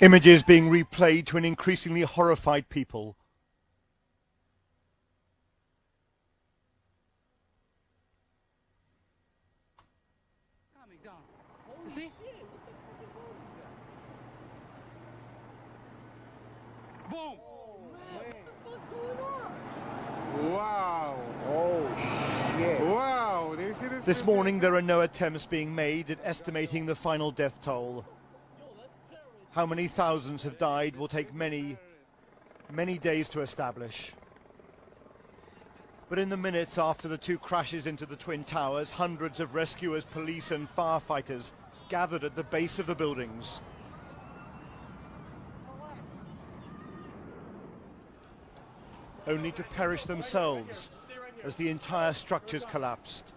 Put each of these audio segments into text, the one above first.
Images being replayed to an increasingly horrified people. See? Boom! What's going on? Wow. Oh, shit. Wow. This morning there are no attempts being made at estimating the final death toll. How many thousands have died will take many days to establish. But in the minutes after the two crashes into the Twin Towers, hundreds of rescuers, police and firefighters gathered at the base of the buildings. Only to perish themselves as the entire structures collapsed.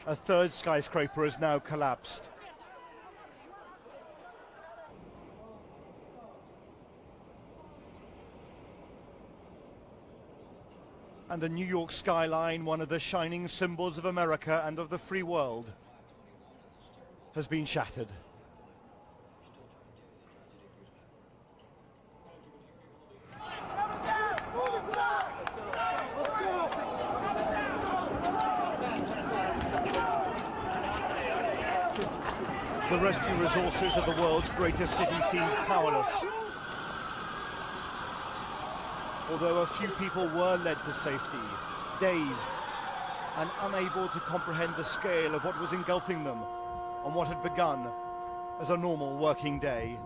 A third skyscraper has now collapsed. And the New York skyline, one of the shining symbols of America and of the free world, has been shattered. The rescue resources of the world's greatest city seem powerless. Although a few people were led to safety, dazed and unable to comprehend the scale of what was engulfing them on what had begun as a normal working day.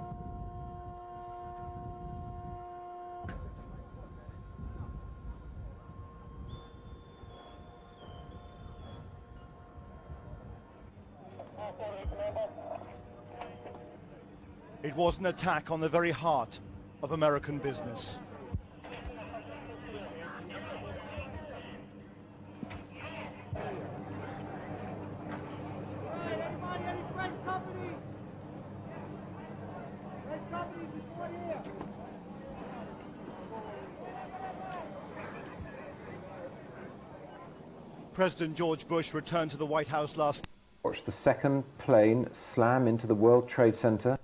It was an attack on the very heart of American business. President George Bush returned to the White House last. Watched the second plane slam into the World Trade Center.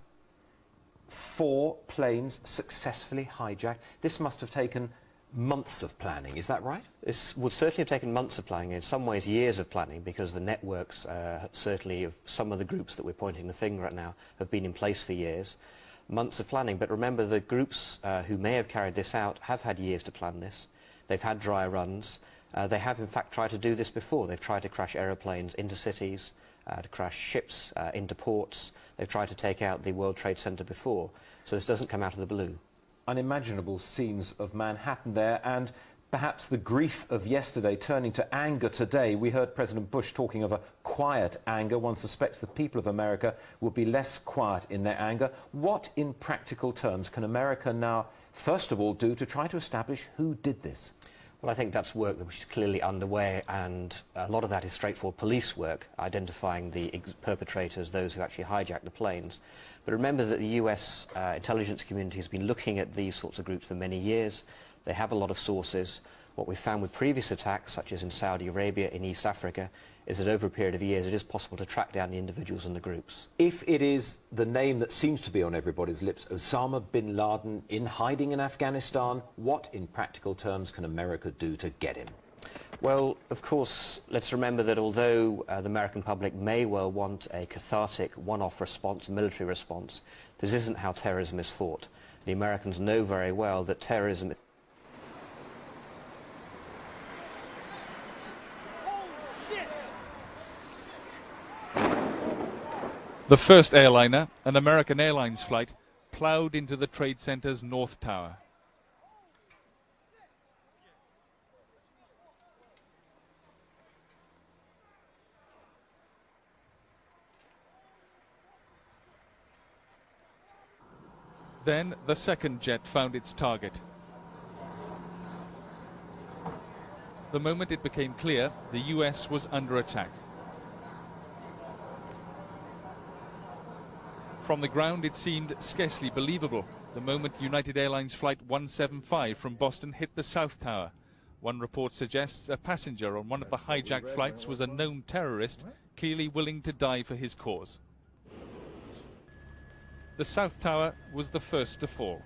4 planes successfully hijacked. This must have taken months of planning, is that right? This would certainly have taken months of planning, in some ways years of planning, because the networks, certainly of some of the groups that we're pointing the finger at now, have been in place for years. Months of planning, but remember the groups who may have carried this out have had years to plan this. They've had dry runs. They have in fact tried to do this before. They've tried to crash aeroplanes into cities, to crash ships into ports. They've tried to take out the World Trade Center before. So this doesn't come out of the blue. Unimaginable scenes of Manhattan there, and perhaps the grief of yesterday turning to anger today. We heard President Bush talking of a quiet anger. One suspects the people of America will be less quiet in their anger. What, in practical terms, can America now, first of all, do to try to establish who did this? Well, I think that's work which is clearly underway, and a lot of that is straightforward police work, identifying the perpetrators, those who actually hijacked the planes. But remember that the US intelligence community has been looking at these sorts of groups for many years. They have a lot of sources. What we've found with previous attacks, such as in Saudi Arabia, in East Africa, is that over a period of years it is possible to track down the individuals and the groups. If it is the name that seems to be on everybody's lips, Osama bin Laden, in hiding in Afghanistan, what in practical terms can America do to get him? Well, of course, let's remember that although the American public may well want a cathartic one-off response, military response, this isn't how terrorism is fought. The Americans know very well that terrorism... The first airliner, an American Airlines flight, ploughed into the Trade Center's North Tower. Then the second jet found its target. The moment it became clear, the US was under attack. From the ground, it seemed scarcely believable. The moment United Airlines Flight 175 from Boston hit the South Tower. One report suggests a passenger on one of the hijacked flights was a known terrorist, clearly willing to die for his cause. The South Tower was the first to fall.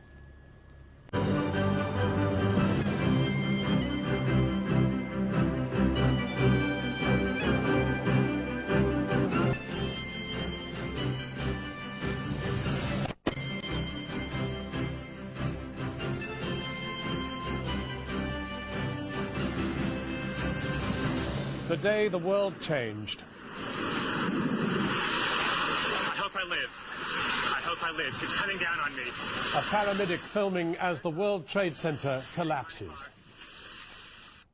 The day the world changed. I hope I live. I hope I live. It's coming down on me. A paramedic filming as the World Trade Center collapses.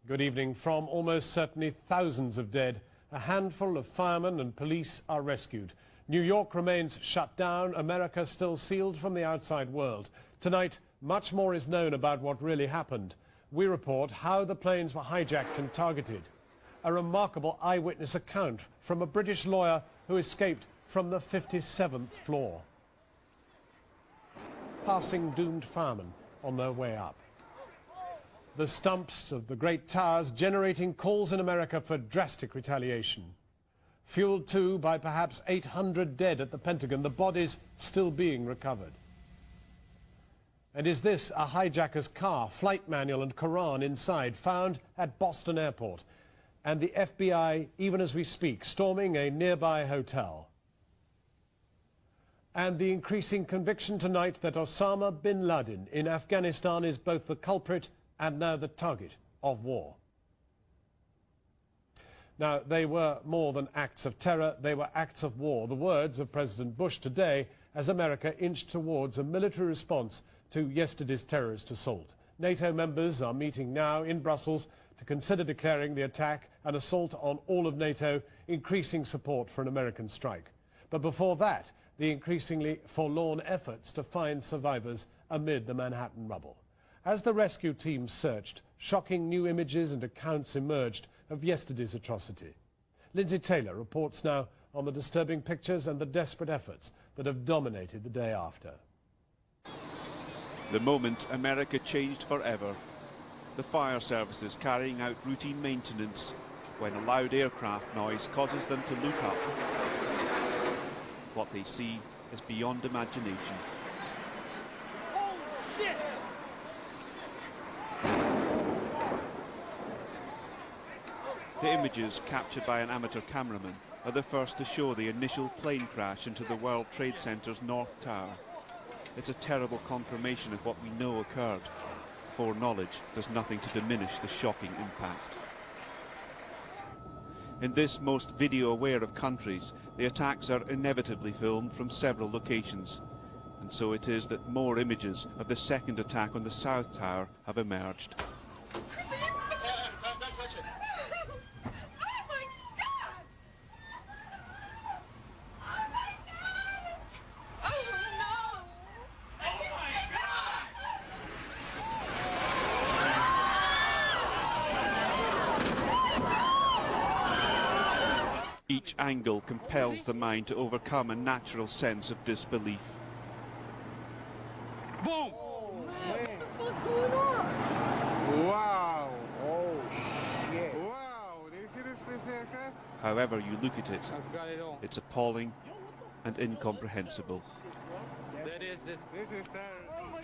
Good evening. From almost certainly thousands of dead, a handful of firemen and police are rescued. New York remains shut down, America still sealed from the outside world. Tonight, much more is known about what really happened. We report how the planes were hijacked and targeted. A remarkable eyewitness account from a British lawyer who escaped from the 57th floor. Passing doomed firemen on their way up. The stumps of the great towers generating calls in America for drastic retaliation. Fueled too by perhaps 800 dead at the Pentagon, the bodies still being recovered. And is this a hijacker's car, flight manual and Quran inside, found at Boston Airport? And the FBI, even as we speak, storming a nearby hotel. And the increasing conviction tonight that Osama bin Laden in Afghanistan is both the culprit and now the target of war. Now, they were more than acts of terror, they were acts of war. The words of President Bush today as America inched towards a military response to yesterday's terrorist assault. NATO members are meeting now in Brussels to consider declaring the attack an assault on all of NATO, increasing support for an American strike. But before that, the increasingly forlorn efforts to find survivors amid the Manhattan rubble. As the rescue teams searched, shocking new images and accounts emerged of yesterday's atrocity. Lindsay Taylor reports now on the disturbing pictures and the desperate efforts that have dominated the day after. The moment America changed forever. The fire services carrying out routine maintenance when a loud aircraft noise causes them to look up. What they see is beyond imagination. Oh, shit! The images captured by an amateur cameraman are the first to show the initial plane crash into the World Trade Center's North Tower. It's a terrible confirmation of what we know occurred. Foreknowledge does nothing to diminish the shocking impact. In this most video-aware of countries, the attacks are inevitably filmed from several locations. And so it is that more images of the second attack on the South Tower have emerged. Don't touch it. Oh my God! Oh my God! Oh no! Oh my God! Each angle compels the mind to overcome a natural sense of disbelief. Boom! What's going on? Wow! Oh, shit. Wow! Do you see this aircraft? However you look at it, I've got it all. it's appalling and incomprehensible. That is it. This is terrible.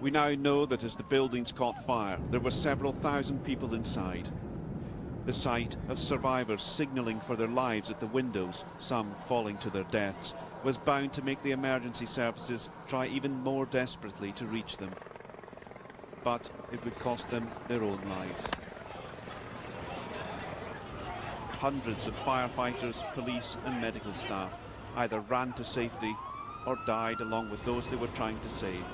We now know that as the buildings caught fire, there were several thousand people inside. The sight of survivors signalling for their lives at the windows, some falling to their deaths, was bound to make the emergency services try even more desperately to reach them. But it would cost them their own lives. Hundreds of firefighters, police and medical staff either ran to safety or died along with those they were trying to save.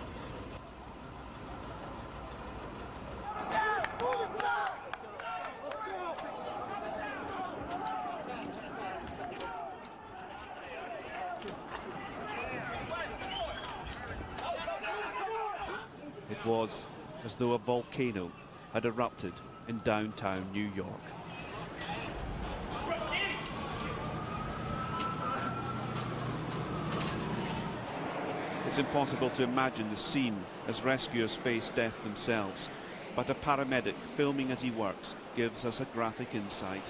was as though a volcano had erupted in downtown New York. It's impossible to imagine the scene as rescuers face death themselves, but a paramedic filming as he works gives us a graphic insight.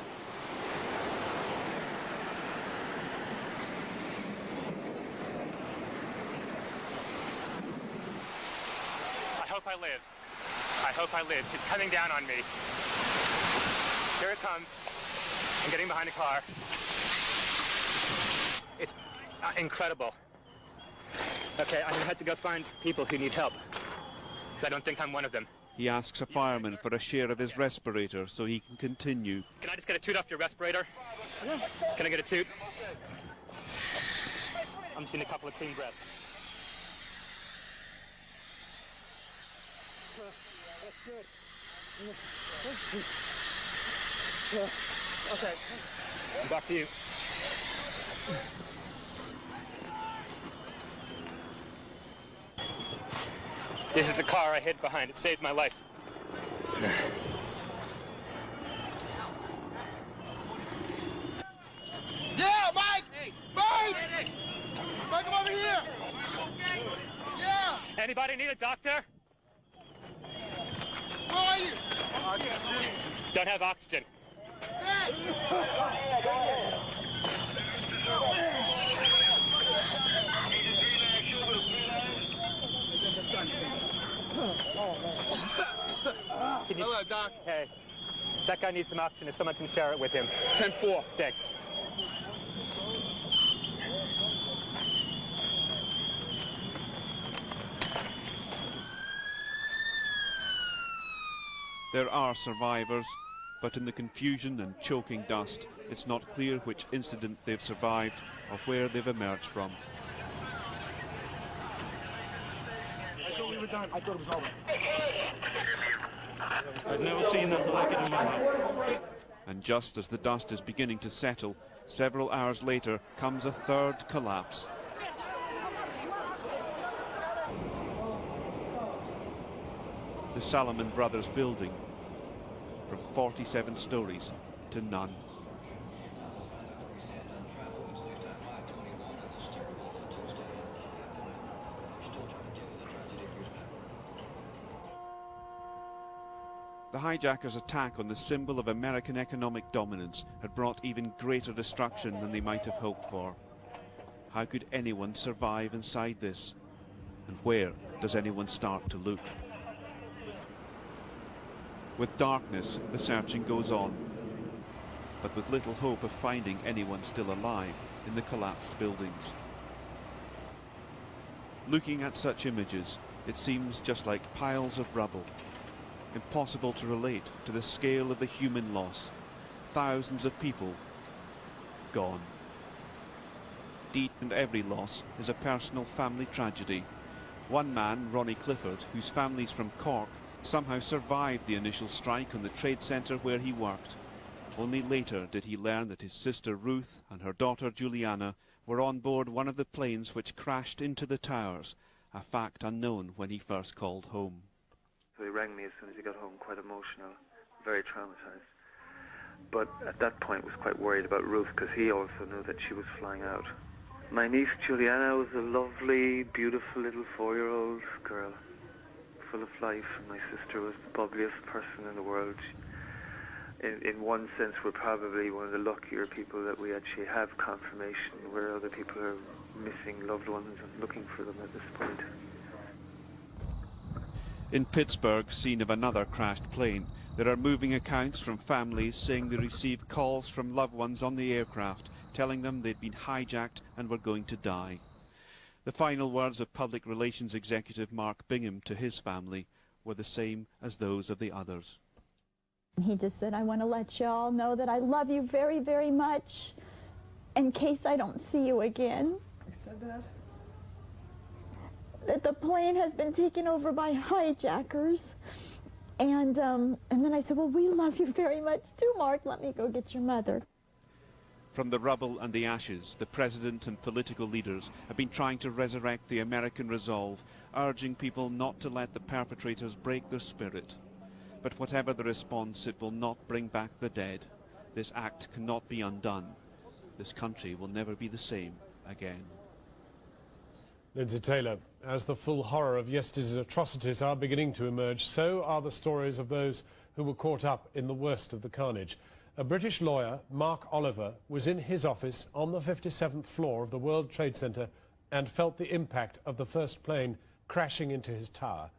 I hope I live. I hope I live. It's coming down on me. Here it comes. I'm getting behind the car. It's incredible. Okay, I'm gonna have to go find people who need help. 'Cause I don't think I'm one of them. He asks a fireman for a share of his respirator so he can continue. Can I just get a toot off your respirator? Can I get a toot? I'm just getting a couple of clean breaths. That's good. Okay. Back to you. This is the car I hid behind. It saved my life. Yeah, Mike! Mike! Mike, come over here! Yeah! Anybody need a doctor? Where are you? Don't have oxygen. Hello, Doc. Hey, that guy needs some oxygen if someone can share it with him. 10-4. Thanks. There are survivors, but in the confusion and choking dust, it's not clear which incident they've survived or where they've emerged from. I thought we were done. I thought it was over. I've never seen nothing like it in my life. And just as the dust is beginning to settle, several hours later comes a third collapse. The Salomon Brothers building, from 47 stories to none. The hijackers' attack on the symbol of American economic dominance had brought even greater destruction than they might have hoped for. How could anyone survive inside this? And where does anyone start to look? With darkness, the searching goes on, but with little hope of finding anyone still alive in the collapsed buildings. Looking at such images, it seems just like piles of rubble. Impossible to relate to the scale of the human loss. Thousands of people gone. Each and every loss is a personal family tragedy. One man, Ronnie Clifford, whose family's from Cork, somehow survived the initial strike on the trade centre where he worked. Only later did he learn that his sister Ruth and her daughter Juliana were on board one of the planes which crashed into the towers, a fact unknown when he first called home. So he rang me as soon as he got home, quite emotional, very traumatised. But at that point was quite worried about Ruth because he also knew that she was flying out. My niece Juliana was a lovely, beautiful little 4-year-old girl, full of life, and my sister was the bubbliest person in the world. In one sense, we're probably one of the luckier people that we actually have confirmation where other people are missing loved ones and looking for them at this point. In Pittsburgh, scene of another crashed plane, there are moving accounts from families saying they received calls from loved ones on the aircraft telling them they'd been hijacked and were going to die. The final words of Public Relations Executive Mark Bingham to his family were the same as those of the others. He just said, I want to let you all know that I love you very, very much in case I don't see you again. He said that? That the plane has been taken over by hijackers. And then I said, well, we love you very much too, Mark. Let me go get your mother. From the rubble and the ashes, the president and political leaders have been trying to resurrect the American resolve, urging people not to let the perpetrators break their spirit. But whatever the response, it will not bring back the dead. This act cannot be undone. This country will never be the same again. Lindsay Taylor, as the full horror of yesterday's atrocities are beginning to emerge, so are the stories of those who were caught up in the worst of the carnage. A British lawyer, Mark Oliver, was in his office on the 57th floor of the World Trade Center and felt the impact of the first plane crashing into his tower.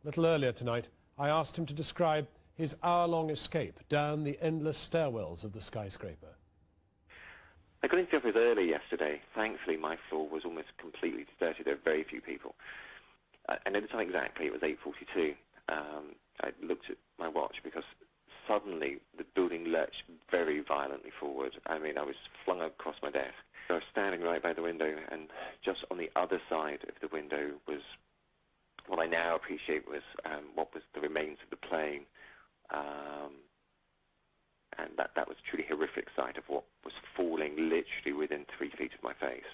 A little earlier tonight, I asked him to describe his hour-long escape down the endless stairwells of the skyscraper. I got into the office early yesterday. Thankfully, my floor was almost completely deserted. There were very few people. I know the time exactly. It was 8:42. I looked at my watch because suddenly the building lurched very violently forward. I mean, I was flung across my desk. I was standing right by the window, and just on the other side of the window was what I now appreciate was what was the remains of the plane. And that was a truly horrific sight of what was falling literally within 3 feet of my face.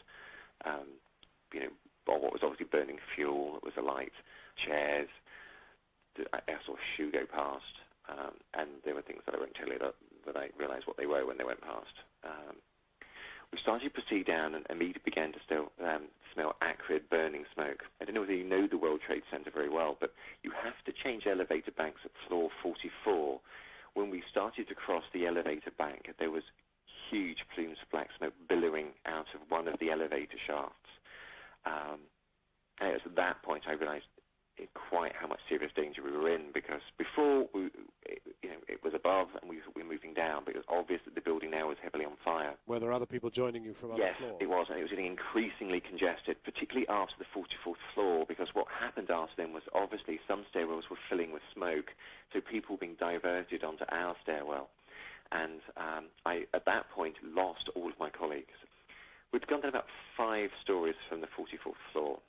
You know, what was obviously burning fuel, it was alight, chairs. I saw a shoe go past, and there were things that I won't tell you that I realised what they were when they went past. We started to proceed down and immediately began to smell acrid, burning smoke. I don't know whether you know the World Trade Center very well, but you have to change elevator banks at floor 44. When we started to cross the elevator bank, there was huge plumes of black smoke billowing out of one of the elevator shafts. And it was at that point I realised quite how much serious danger we were in, because before it was above and we were moving down, but it was obvious that the building now was heavily on fire. Were there other people joining you from other yes, floors? It was, and it was getting increasingly congested, particularly after the 44th floor, because what happened after them was obviously some stairwells were filling with smoke, so people were being diverted onto our stairwell. And I, at that point, lost all of my colleagues. We'd gone down about 5 stories from the 44th floor,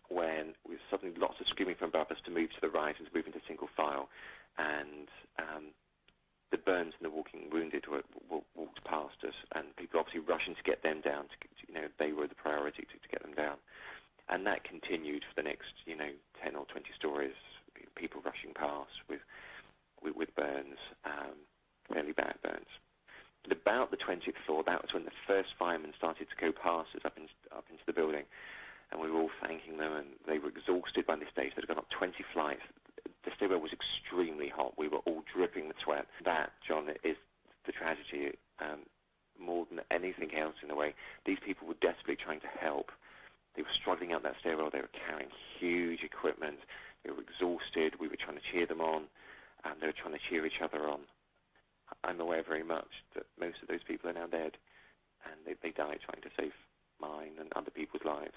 when we suddenly lots of screaming from above us to move to the right and to move into single file, and the burns and the walking wounded walked past us, and people obviously rushing to get them down. They were the priority to get them down, and that continued for the next 10 or 20 stories. People rushing past with burns, fairly bad burns. But about the 20th floor, that was when the first firemen started to go past us up into the building. And we were all thanking them, and they were exhausted by this stage. They'd gone up 20 flights. The stairwell was extremely hot. We were all dripping with sweat. That, John, is the tragedy more than anything else in a way. These people were desperately trying to help. They were struggling out that stairwell. They were carrying huge equipment. They were exhausted. We were trying to cheer them on, and they were trying to cheer each other on. I'm aware very much that most of those people are now dead, and they died trying to save mine and other people's lives.